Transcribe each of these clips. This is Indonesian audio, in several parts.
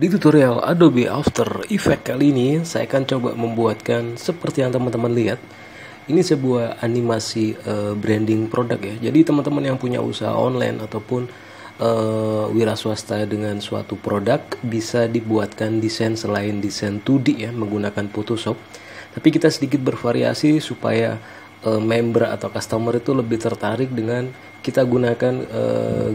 Di tutorial Adobe After Effects kali ini, saya akan coba membuatkan seperti yang teman-teman lihat. Ini sebuah animasi branding produk ya. Jadi teman-teman yang punya usaha online ataupun wira swasta dengan suatu produk bisa dibuatkan desain selain desain 2D ya menggunakan Photoshop. Tapi kita sedikit bervariasi supaya member atau customer itu lebih tertarik dengan kita gunakan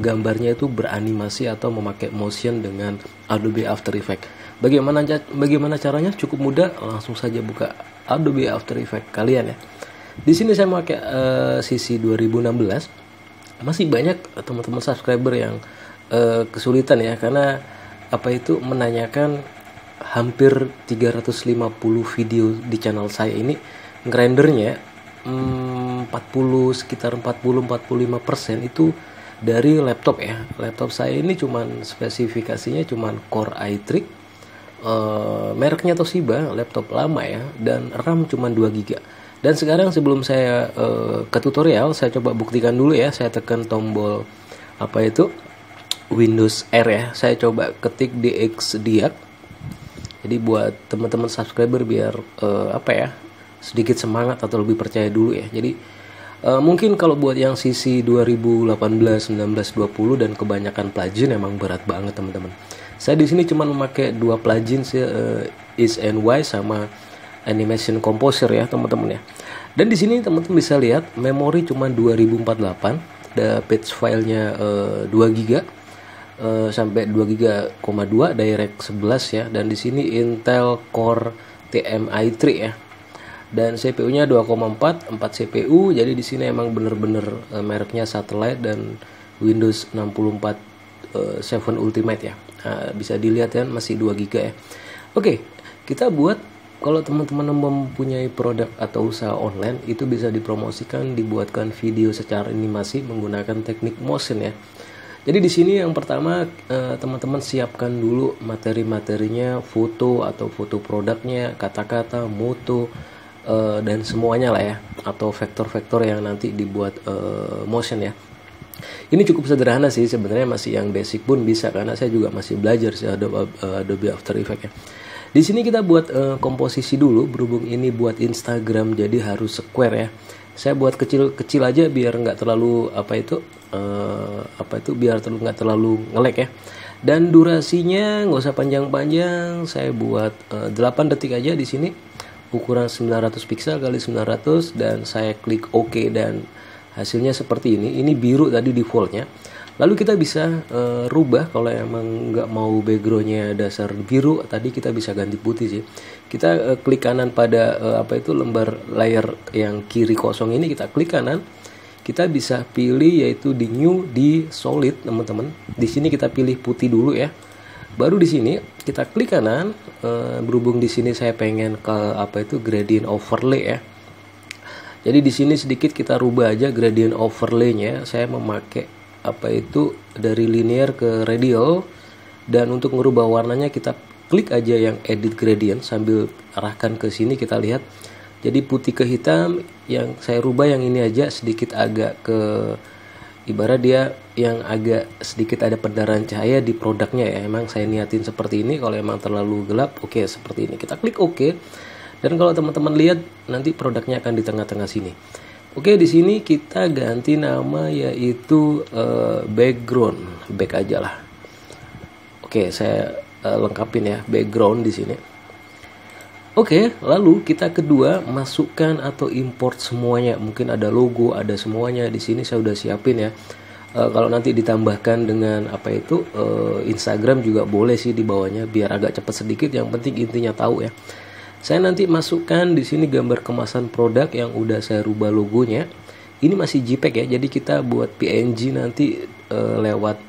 gambarnya itu beranimasi atau memakai motion dengan Adobe After Effects. Bagaimana caranya? Cukup mudah, langsung saja buka Adobe After Effects kalian ya. Di sini saya memakai sisi 2016. Masih banyak teman-teman subscriber yang kesulitan ya, karena menanyakan hampir 350 video di channel saya ini ngerendernya sekitar 40-45% itu dari laptop ya. Laptop saya ini cuman spesifikasinya cuman Core i3, mereknya Toshiba, laptop lama ya, dan RAM cuman 2 GB. Dan sekarang sebelum saya ke tutorial, saya coba buktikan dulu ya. Saya tekan tombol Windows R ya. Saya coba ketik DX Diag. Jadi buat teman-teman subscriber biar sedikit semangat atau lebih percaya dulu ya. Jadi mungkin kalau buat yang sisi 2018, 19, 20 dan kebanyakan plugin emang berat banget teman-teman. Saya di sini cuma memakai 2 plugin Is and Y sama Animation Composer ya teman-teman ya. Dan di sini teman-teman bisa lihat memori cuma 2048, ada page filenya 2 GB sampai 2 GB,2 Direct 11 ya. Dan di sini Intel Core TM-i3 ya. Dan CPU-nya 2,4 CPU. Jadi di sini emang bener-bener mereknya Satellite dan Windows 64 7 Ultimate ya. Nah, bisa dilihat kan masih 2 GB ya. Oke, kita buat, kalau teman-teman mempunyai produk atau usaha online, itu bisa dipromosikan, dibuatkan video secara animasi menggunakan teknik motion ya. Jadi di sini yang pertama teman-teman siapkan dulu materi-materinya, foto atau foto produknya, kata-kata, moto, dan semuanya lah ya, atau vektor-vektor yang nanti dibuat motion ya. Ini cukup sederhana sih sebenarnya, masih yang basic pun bisa karena saya juga masih belajar sih Adobe After Effects ya. Di sini kita buat komposisi dulu, berhubung ini buat Instagram jadi harus square ya. Saya buat kecil-kecil aja biar nggak terlalu biar nggak terlalu nge-lag ya. Dan durasinya nggak usah panjang-panjang, saya buat 8 detik aja di sini. Ukuran 900 pixel kali 900 dan saya klik OK dan hasilnya seperti ini. Ini biru tadi defaultnya. Lalu kita bisa rubah, kalau emang nggak mau backgroundnya dasar biru, tadi kita bisa ganti putih sih. Kita klik kanan pada lembar layar yang kiri kosong ini, kita klik kanan. Kita bisa pilih yaitu di new, di solid teman-teman. Di sini kita pilih putih dulu ya. Baru di sini kita klik kanan, berhubung di sini saya pengen ke gradient overlay ya. Jadi di sini sedikit kita rubah aja gradient overlay-nya. Saya memakai dari linear ke radial, dan untuk merubah warnanya kita klik aja yang edit gradient sambil arahkan ke sini, kita lihat. Jadi putih ke hitam, yang saya rubah yang ini aja sedikit agak ke, ibarat dia yang agak sedikit ada pendarahan cahaya di produknya ya. Emang saya niatin seperti ini. Kalau emang terlalu gelap, oke, seperti ini. Kita klik oke. Dan kalau teman-teman lihat nanti produknya akan di tengah-tengah sini. Oke, di sini kita ganti nama yaitu background, back aja lah. Oke, saya lengkapin ya background di sini. Oke, lalu kita kedua masukkan atau import semuanya. Mungkin ada logo, ada semuanya. Di sini saya udah siapin ya. Kalau nanti ditambahkan dengan Instagram juga boleh sih di bawahnya, biar agak cepat sedikit. Yang penting intinya tahu ya. Saya nanti masukkan di sini gambar kemasan produk yang udah saya rubah logonya. Ini masih JPEG ya. Jadi kita buat PNG nanti lewat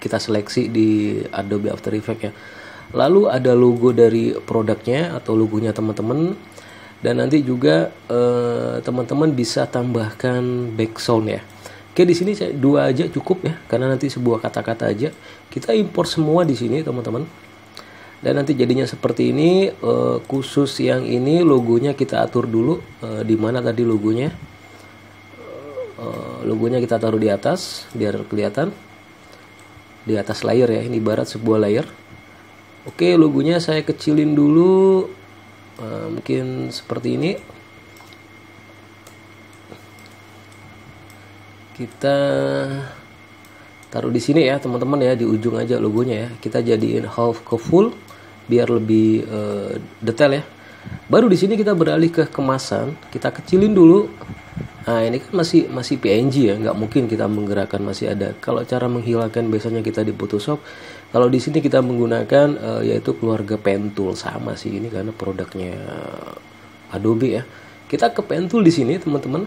kita seleksi di Adobe After Effects ya. Lalu ada logo dari produknya atau logonya teman-teman, dan nanti juga teman-teman bisa tambahkan background ya. Oke, di sini saya 2 aja cukup ya, karena nanti sebuah kata-kata aja. Kita import semua di sini teman-teman. Dan nanti jadinya seperti ini. Khusus yang ini logonya kita atur dulu. Di mana tadi logonya? Logonya kita taruh di atas biar kelihatan. di atas layer ya. Ini ibarat sebuah layer. Oke, logonya saya kecilin dulu, mungkin seperti ini. Kita taruh di sini ya teman-teman ya, di ujung aja logonya ya. Kita jadiin half ke full biar lebih detail ya. Baru di sini kita beralih ke kemasan, kita kecilin dulu. Nah ini kan masih PNG ya, nggak mungkin kita menggerakkan, masih ada. Kalau cara menghilangkan biasanya kita di Photoshop. Kalau di sini kita menggunakan yaitu keluarga pen tool, sama sih ini karena produknya Adobe ya. Kita ke pen tool di sini teman-teman.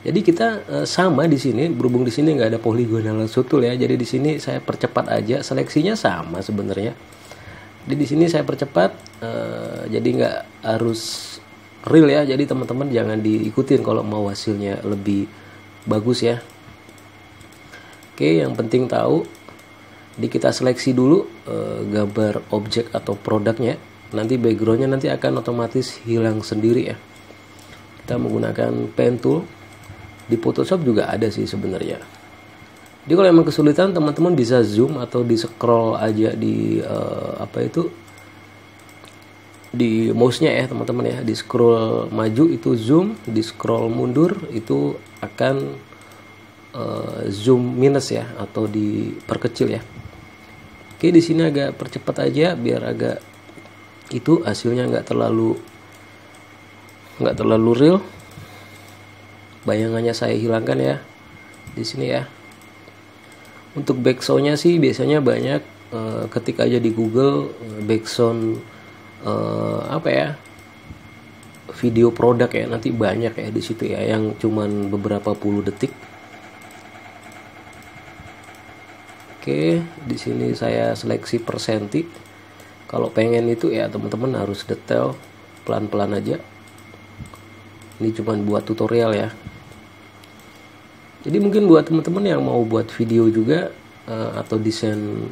Jadi kita sama di sini, berhubung di sini nggak ada polygonal tool ya. Jadi di sini saya percepat aja, seleksinya sama sebenarnya. Jadi di sini saya percepat, jadi nggak harus real ya. Jadi teman-teman jangan diikutin kalau mau hasilnya lebih bagus ya. Oke, yang penting tahu. Jadi kita seleksi dulu gambar objek atau produknya. Nanti backgroundnya nanti akan otomatis hilang sendiri ya. Kita menggunakan pen tool. Di Photoshop juga ada sih sebenarnya. Jadi kalau emang kesulitan teman-teman bisa zoom atau di scroll aja di di mouse-nya ya teman-teman ya. Di scroll maju itu zoom, di scroll mundur itu akan zoom minus ya atau diperkecil ya. Oke, di sini agak percepat aja biar agak itu hasilnya nggak terlalu real. Bayangannya saya hilangkan ya di sini ya. Untuk backsound-nya sih biasanya banyak, ketik aja di Google backsound video produk ya, nanti banyak ya di situ ya yang cuman beberapa puluh detik. Oke, di sini saya seleksi per senti. Kalau pengen itu ya teman-teman harus detail, pelan-pelan aja. Ini cuman buat tutorial ya. Jadi mungkin buat teman-teman yang mau buat video juga atau desain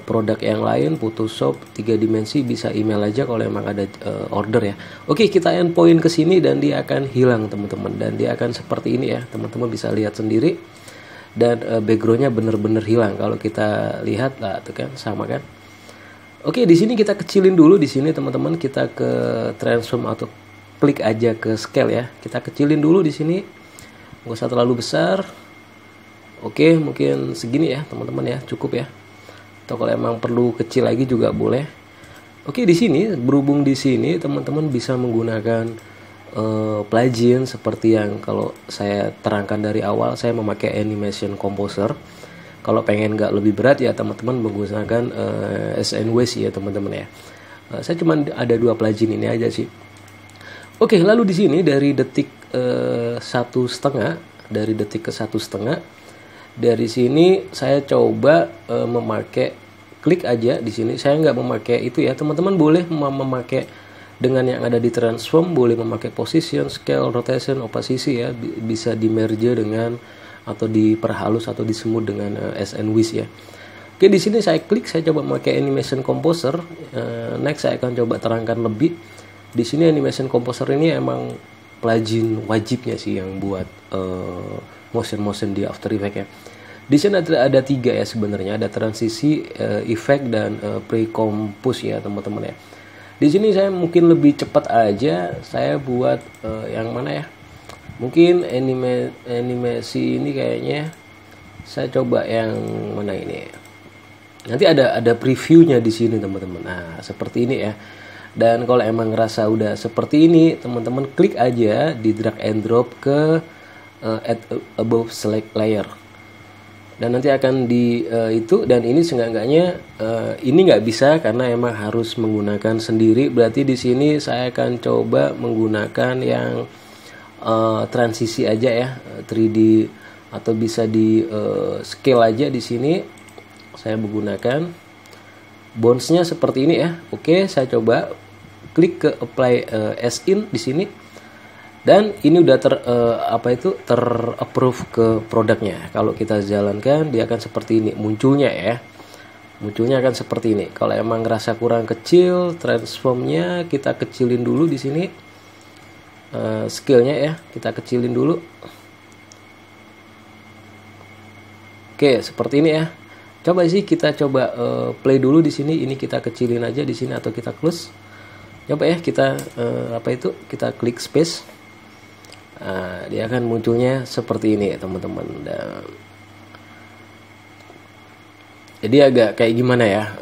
produk yang lain, Photoshop 3 dimensi, bisa email aja kalau emang ada order ya. Oke, kita endpoint ke sini dan dia akan hilang teman-teman, dan dia akan seperti ini ya. Teman-teman bisa lihat sendiri, dan backgroundnya bener-bener hilang. Kalau kita lihat lah tuh kan sama kan. Oke, di sini kita kecilin dulu di sini teman-teman, kita ke transform atau klik aja ke scale ya. Kita kecilin dulu di sini. Nggak usah terlalu besar. Oke, mungkin segini ya teman-teman ya, cukup ya. Atau kalau emang perlu kecil lagi juga boleh. Oke, di sini berhubung di sini teman-teman bisa menggunakan plugin seperti yang kalau saya terangkan dari awal. Saya memakai Animation Composer. Kalau pengen nggak lebih berat ya teman-teman menggunakan SNWC ya teman-teman ya. Saya cuma ada 2 plugin ini aja sih. Oke, lalu di sini dari detik 1,5, dari detik ke 1,5, dari sini saya coba memakai klik aja di sini. Saya nggak memakai itu ya teman-teman, boleh memakai dengan yang ada di transform, boleh memakai position, scale, rotation, opacity ya, bisa di merge dengan atau diperhalus atau disemut dengan SNWiz ya. Oke, di sini saya klik, saya coba memakai Animation Composer. Next saya akan coba terangkan lebih. Di sini Animation Composer ini emang plugin wajibnya sih yang buat motion di After Effects ya. Di sini ada 3 ya sebenarnya, ada transisi, effect, dan pre-compose ya teman-teman ya. Di sini saya mungkin lebih cepat aja, saya buat yang mana ya? Mungkin animasi ini kayaknya saya coba yang mana ini. Nanti ada previewnya di sini teman-teman. Nah seperti ini ya. Dan kalau emang ngerasa udah seperti ini, teman-teman klik aja di drag and drop ke add above select layer. Dan nanti akan di itu, dan ini seenggak-enggaknya ini nggak bisa karena emang harus menggunakan sendiri. Berarti di sini saya akan coba menggunakan yang transisi aja ya, 3D, atau bisa di scale aja di sini. Saya menggunakan bounce-nya seperti ini ya. Oke, saya coba klik ke apply as in di sini, dan ini udah ter-approve ke produknya. Kalau kita jalankan dia akan seperti ini munculnya ya. Munculnya akan seperti ini. Kalau emang ngerasa kurang kecil, transformnya kita kecilin dulu di sini. Scale-nya ya, kita kecilin dulu. Oke, seperti ini ya. Coba sih kita coba play dulu di sini. Ini kita kecilin aja di sini atau kita close. Coba ya kita kita klik space. Dia akan munculnya seperti ini ya teman-teman. Jadi agak kayak gimana ya?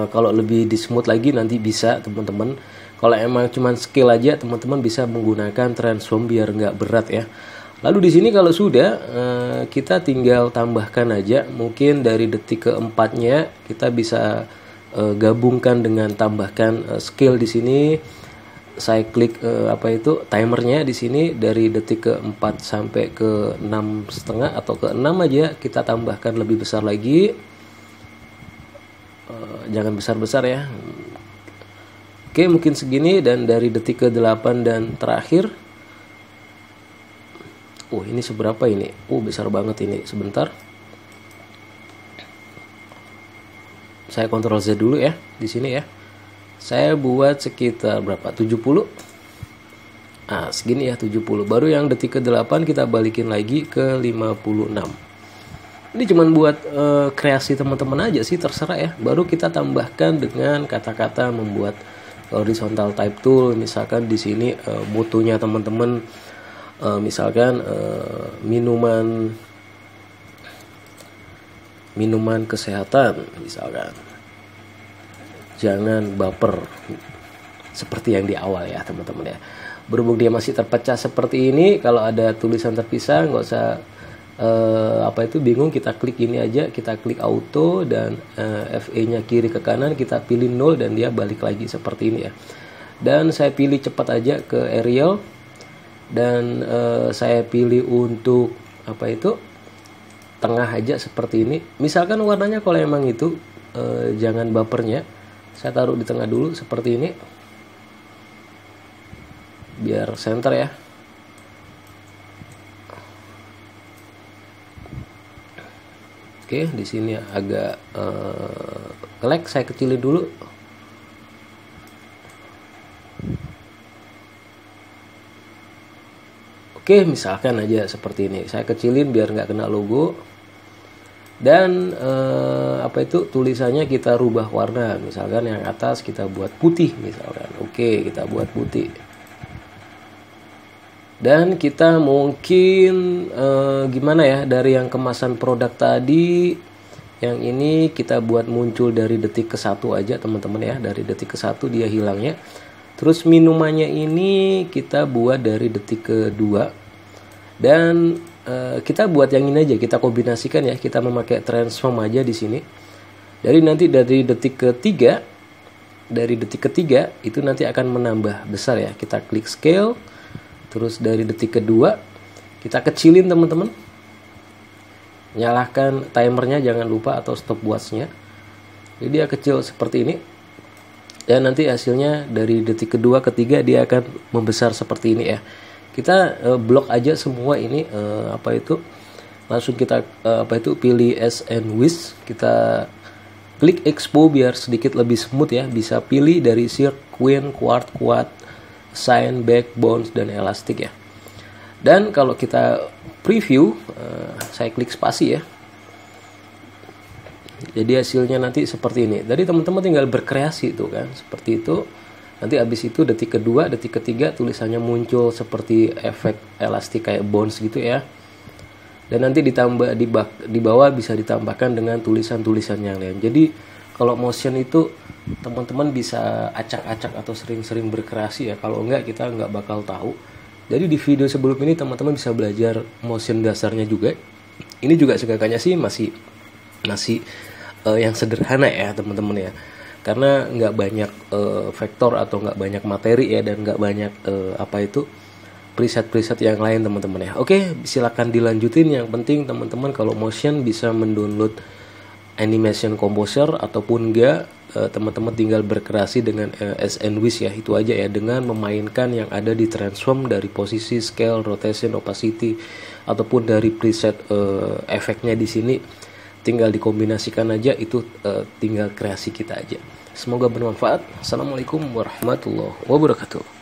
Kalau lebih di smooth lagi nanti bisa teman-teman. Kalau emang cuman skill aja teman-teman bisa menggunakan transform biar nggak berat ya. Lalu di sini kalau sudah kita tinggal tambahkan aja. Mungkin dari detik keempatnya kita bisa gabungkan dengan tambahkan skill di sini. Saya klik timernya di sini dari detik ke-4 sampai ke 6,5 atau ke 6 aja kita tambahkan lebih besar lagi. Jangan besar-besar ya. Oke, mungkin segini, dan dari detik ke-8 dan terakhir. Ini seberapa ini? Besar banget ini. Sebentar. Saya Ctrl Z dulu ya di sini ya. Saya buat sekitar berapa? 70. Segini ya 70. Baru yang detik ke-8 kita balikin lagi ke 56. Ini cuman buat kreasi teman-teman aja sih, terserah ya. Baru kita tambahkan dengan kata-kata membuat horizontal type tool. Misalkan di sini mutunya teman-teman misalkan minuman kesehatan misalkan. Jangan baper, seperti yang di awal ya teman-teman ya. Berhubung dia masih terpecah seperti ini, kalau ada tulisan terpisah nggak usah bingung, kita klik ini aja, kita klik auto dan FE-nya kiri ke kanan, kita pilih 0 dan dia balik lagi seperti ini ya. Dan saya pilih cepat aja ke Arial, dan saya pilih untuk tengah aja seperti ini. Misalkan warnanya kalau emang itu jangan bapernya, saya taruh di tengah dulu seperti ini biar center ya. Oke, di sini agak lag, saya kecilin dulu. Oke, misalkan aja seperti ini. Saya kecilin biar nggak kena logo. Dan tulisannya kita rubah warna. Misalkan yang atas kita buat putih misalkan. Oke, kita buat putih. Dan kita mungkin gimana ya, dari yang kemasan produk tadi, yang ini kita buat muncul dari detik ke-1 aja teman-teman ya. Dari detik ke-1 dia hilangnya. Terus minumannya ini kita buat dari detik ke-2. Dan kita buat yang ini aja, kita kombinasikan ya. Kita memakai transform aja di sini. Dari detik ke-3, dari detik ke-3 itu nanti akan menambah besar ya. Kita klik scale. Terus dari detik ke-2 kita kecilin teman-teman. Nyalakan timernya jangan lupa, atau stopwatchnya. Jadi dia kecil seperti ini. Dan nanti hasilnya dari detik ke-2 ke-3 dia akan membesar seperti ini ya. Kita blok aja semua ini langsung kita pilih as and wish. Kita klik expo biar sedikit lebih smooth ya. Bisa pilih dari circuit, quad, sign, back, bounce, dan elastik ya. Dan kalau kita preview, saya klik spasi ya. Jadi hasilnya nanti seperti ini. Jadi teman-teman tinggal berkreasi tuh kan, seperti itu. Nanti habis itu detik ke-2, detik ke-3 tulisannya muncul seperti efek elastik kayak bounce gitu ya. Dan nanti ditambah di bawah bisa ditambahkan dengan tulisan-tulisan yang lain. Jadi kalau motion itu teman-teman bisa acak-acak atau sering-sering berkreasi ya. Kalau enggak kita enggak bakal tahu. Jadi di video sebelum ini teman-teman bisa belajar motion dasarnya juga. Ini juga segaganya sih masih yang sederhana ya teman-teman ya. Karena nggak banyak vektor atau nggak banyak materi ya, dan nggak banyak preset-preset yang lain teman-teman ya. Oke, silakan dilanjutin. Yang penting teman-teman kalau motion bisa mendownload animation composer ataupun enggak, teman-teman tinggal berkreasi dengan as and wish ya. Itu aja ya, dengan memainkan yang ada di transform dari posisi, scale, rotation, opacity, ataupun dari preset efeknya di sini. Tinggal dikombinasikan aja, itu tinggal kreasi kita aja. Semoga bermanfaat. Assalamualaikum warahmatullahi wabarakatuh.